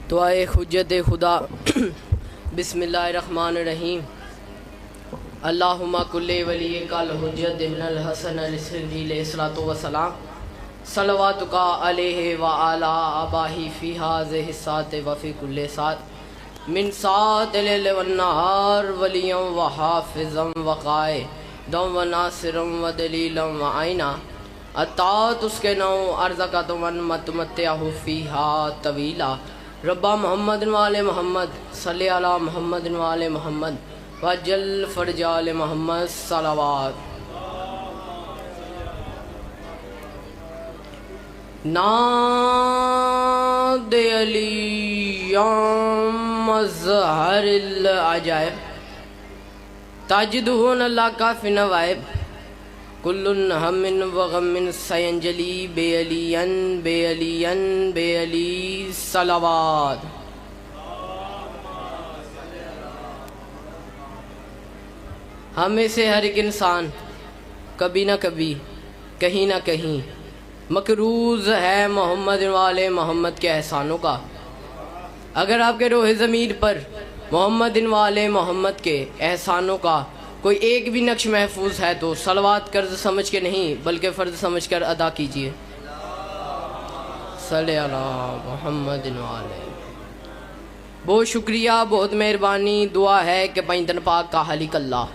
दुआए हुज्जत खुदा बिस्मिल्लाहिर्रहमानिर्रहीम। अल्लाहुम्मा कुल्ले वली कल हुज्जत इब्नुल हसन अलैहिस्सलातु वस्सलाम सलवातुका अलैहि व अला अबाही फी हाज़िहि सात व फी कुल्ले सात मिन सात लैल व नहार वलियम व हाफिज़म व क़ाइदम व नासिरम व दलीलम व आइना अतात उसके नौ अर्ज़क़त वन मतमत्तिअहु फ़ीहा तवीला रब्बा मोहम्मद वाले मोहम्मद सल्ले अला मोहम्मद वाले मोहम्मद वजल फरजाल मोहम्मद सलावात। नाद अली मज़हरिल अजाइब ताजिदुन अल्लाह का फिनवाइब कुल्लुन हमिन व गमिन सयंजली बेअलियन बेअलियन बेअली सलावात। हम में से हर एक इंसान कभी ना कभी कहीं ना कहीं मकरूज़ है मोहम्मद वाले मोहम्मद के एहसानों का। अगर आपके रोहे ज़मीर पर मोहम्मद वाले मोहम्मद के एहसानों का कोई एक भी नक्श महफूज है तो सलवात कर्ज समझ के नहीं बल्कि फ़र्ज समझ कर अदा कीजिए। सल्ले अला मोहम्मद वाले। बहुत शुक्रिया, बहुत मेहरबानी। दुआ है कि पैंतन पाक का हालिक अल्लाह,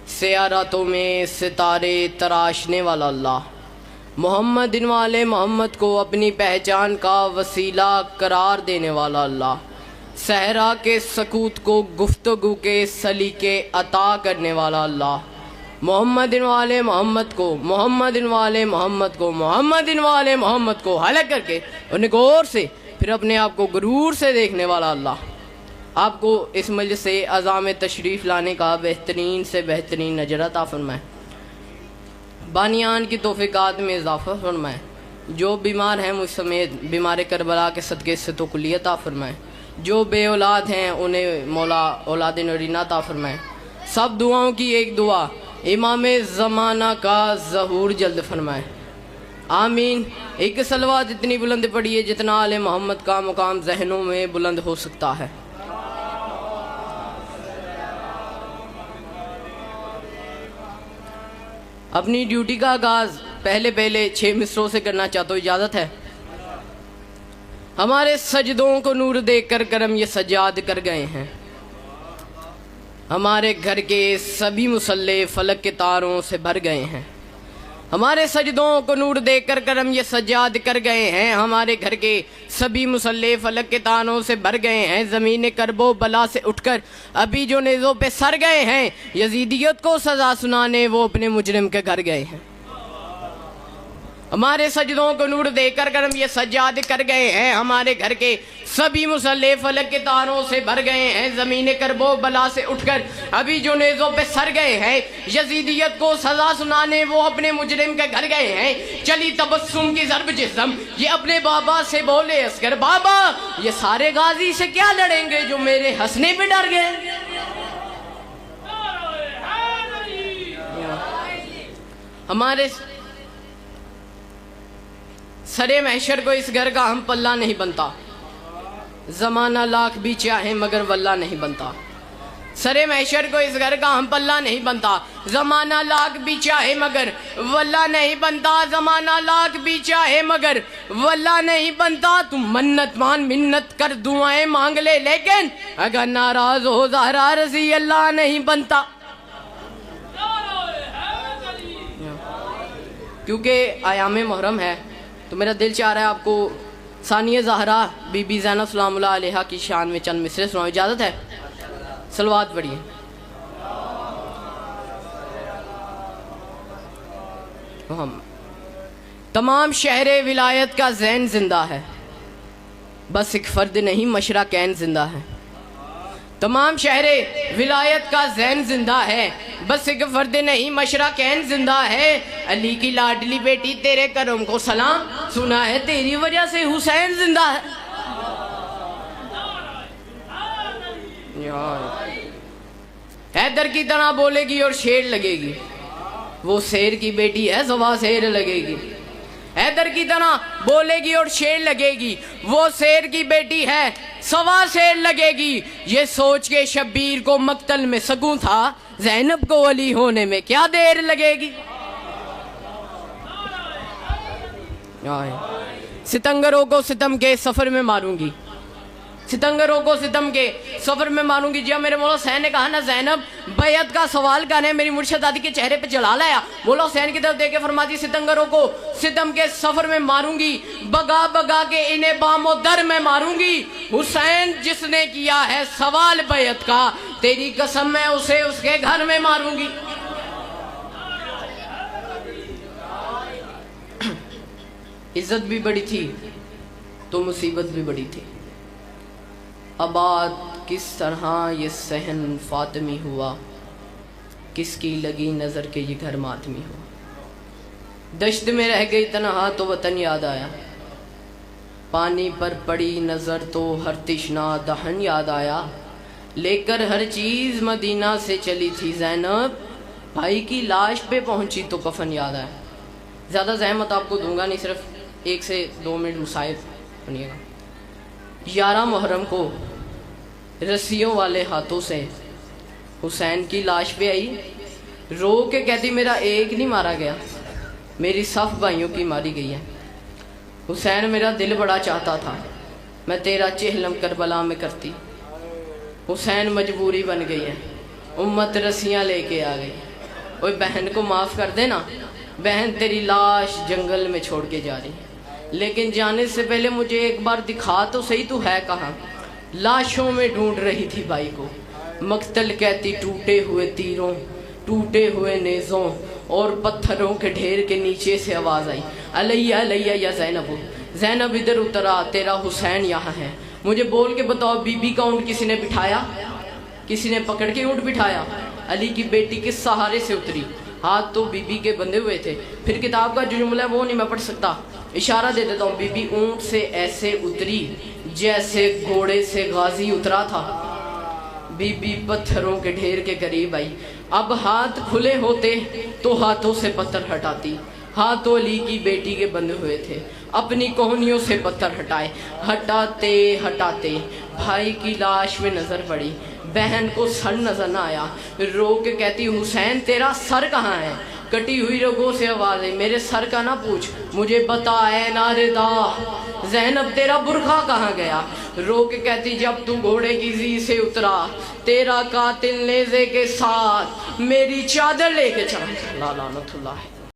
सियारातों में सितारे तराशने वाला अल्लाह, मोहम्मद वाले मोहम्मद को अपनी पहचान का वसीला करार देने वाला अल्लाह, सहरा के सकूत को गुफ्तगू के सलीके अता करने वाला अल्लाह, मोहम्मद वाले मोहम्मद को मोहम्मद वाले मोहम्मद को मोहम्मद वाले मोहम्मद को हलक करके उन्हें गौर से फिर अपने आप को गुरूर से देखने वाला अल्लाह, आपको इस मजलिस से अज़ाम तशरीफ़ लाने का बेहतरीन से बेहतरीन नजर अता फरमाए, बानियान की तौफ़ीक़ात में इजाफ़ा फरमाए। जो बीमार हैं मुझ समेत बीमार करबला के सदक़े से तो कुल्लियत अता फरमाए। जो बे औलाद हैं उन्हें मौला औलाद नरीना अता फरमाए। सब दुआओं की एक दुआ इमाम ज़माना का ज़हूर जल्द फरमाए, आमीन। एक सलवात इतनी बुलंद पढ़िए जितना आले मोहम्मद का मुकाम जहनों में बुलंद हो सकता है। अपनी ड्यूटी का आगाज़ पहले 6 मिसरों से करना चाहता हूँ, इजाज़त है। हमारे सजदों को नूर देकर करम ये सजाद कर गए हैं, हमारे घर के सभी मुसल्ले फलक के तारों से भर गए हैं। हमारे सजदों को नूर देकर करम ये सजाद कर गए हैं, हमारे घर के सभी मुसल्ले फलक के तारों से भर गए हैं। ज़मीन करबो बला से उठकर अभी जो नेज़ों पे सर गए हैं, यजीदियत को सज़ा सुनाने वो अपने मुजरिम के घर गए हैं। हमारे सजदों को नूर देकर करम ये सजाद कर गए हैं, हमारे घर के सभी मुसल्ले फलक के तारों से भर गए हैं। ज़मीन करबो बला से उठकर अभी जो नेज़ों पे सर गए हैं, यजीदियत को सज़ा सुनाने वो अपने मुजरिम के घर गए हैं। चली तबस्सुम की ज़र्ब जिस्म ये अपने बाबा से बोले अस्कर, बाबा ये सारे गाजी से क्या लड़ेंगे जो मेरे हंसने पे डर गए। हमारे सरे महशर को इस घर का हम पल्ला नहीं बनता, ज़माना लाख भी चाहे मगर वल्ला नहीं बनता। सरे महशर को इस घर का हम पल्ला नहीं बनता, ज़माना लाख भी चाहे मगर वल्ला नहीं बनता। ज़माना लाख भी चाहे मगर वल्ला नहीं बनता। तुम मन्नत मान मिन्नत कर दुआएं मांग ले, लेकिन अगर नाराज हो ज़हरा रज़ी अल्लाह नहीं बनता। क्योंकि आयाम मुहर्रम है तो मेरा दिल चाह रहा है आपको सानिया ज़हरा बीबी ज़ैनब सलामुल्लाह अलैहा की शान में चंद मिसरे सुनाऊं, इजाज़त है। सलवात पढ़िए। हम तमाम शहरे विलायत का ज़ैन जिंदा है, बस एक फ़र्द नहीं मशरा कैन जिंदा है। तमाम शहरे विलायत का ज़ैन जिंदा है, बस एक फ़र्द नहीं मशरा कैन जिंदा है। अली की लाडली बेटी तेरे करम को सलाम, सुना है तेरी वजह से हुसैन जिंदा है। हैदर की तरह बोलेगी और शेर लगेगी, वो शेर की बेटी है सवा शेर लगेगी। हैदर की तरह बोलेगी और शेर लगेगी। वो शेर की बेटी है, सवा शेर लगेगी। ये सोच के शब्बीर को मक्तल में सकूं था, ज़ैनब को वली होने में क्या देर लगेगी। सितंगरों को सितम के सफर में मारूंगी, सितंगरों को सितम के सफर में मारूंगी। जब मेरे मौला हुसैन ने कहा ना ज़ैनब बैयत का सवाल करने, मेरी मुर्शिद दादी के चेहरे पे जलाल आया। मौला हुसैन की तरफ देख के फरमाती सितंगरों को सितम के सफर में मारूंगी, बगा बगा के इन्हें बामो दर में मारूंगी। हुसैन जिसने किया है सवाल बैयत का, तेरी कसम मैं उसे उसके घर में मारूंगी। इज्जत भी बड़ी थी तो मुसीबत भी बड़ी थी। आबाद किस तरह ये सहन फातिमी हुआ, किसकी लगी नज़र के ये घर मातमी हुआ। दश्त में रह गई तन्हा तो वतन याद आया, पानी पर पड़ी नज़र तो हर तिश्ना दहन याद आया। लेकर हर चीज़ मदीना से चली थी ज़ैनब, भाई की लाश पे पहुंची तो कफन याद आया। ज़्यादा ज़हमत आपको दूंगा नहीं, सिर्फ 1 से 2 मिनट मुसाहिब सुनिएगा। 11 मुहर्रम को रस्सियों वाले हाथों से हुसैन की लाश पे आई, रो के कहती मेरा एक नहीं मारा गया, मेरी सफ भाइयों की मारी गई है। हुसैन मेरा दिल बड़ा चाहता था, मैं तेरा चेहलम करबला में करती। हुसैन मजबूरी बन गई है, उम्मत रस्सियाँ लेके आ गई। ओए बहन को माफ़ कर देना, बहन तेरी लाश जंगल में छोड़ के जा रही है, लेकिन जाने से पहले मुझे एक बार दिखा तो सही तू है कहाँ। लाशों में ढूंढ रही थी भाई को, मक्तल कहती टूटे हुए तीरों, टूटे हुए नेज़ों और पत्थरों के ढेर के नीचे से आवाज़ आई, अलैया अलैया या ज़ैनब। ज़ैनब इधर उतरा, तेरा हुसैन यहाँ है, मुझे बोल के बताओ बीबी का ऊँट किसी ने बिठाया, किसी ने पकड़ के ऊँट बिठाया। अली की बेटी किस सहारे से उतरी, हाथ तो बीबी के बंधे हुए थे। फिर किताब का जो जुमला है वो नहीं मैं पढ़ सकता, इशारा दे देता हूँ। बीबी ऊँट से ऐसे उतरी जैसे घोड़े से गाजी उतरा था। बीबी पत्थरों के ढेर के करीब आई, अब हाथ खुले होते तो हाथों से पत्थर हटाती। हाथों अली की बेटी के बंधे हुए थे, अपनी कोहनियों से पत्थर हटाए। हटाते हटाते भाई की लाश में नज़र पड़ी, बहन को सर नजर न आया। रो के कहती हुसैन तेरा सर कहाँ है। कटी हुई रगों से आवाज़ है, मेरे सर का ना पूछ, मुझे बता ऐ नारेदा ज़ैनब तेरा बुरखा कहाँ गया। रो के कहती जब तू घोड़े की जी से उतरा, तेरा कातिल नेज़े के साथ मेरी चादर लेके चला। लानतुल्लाह।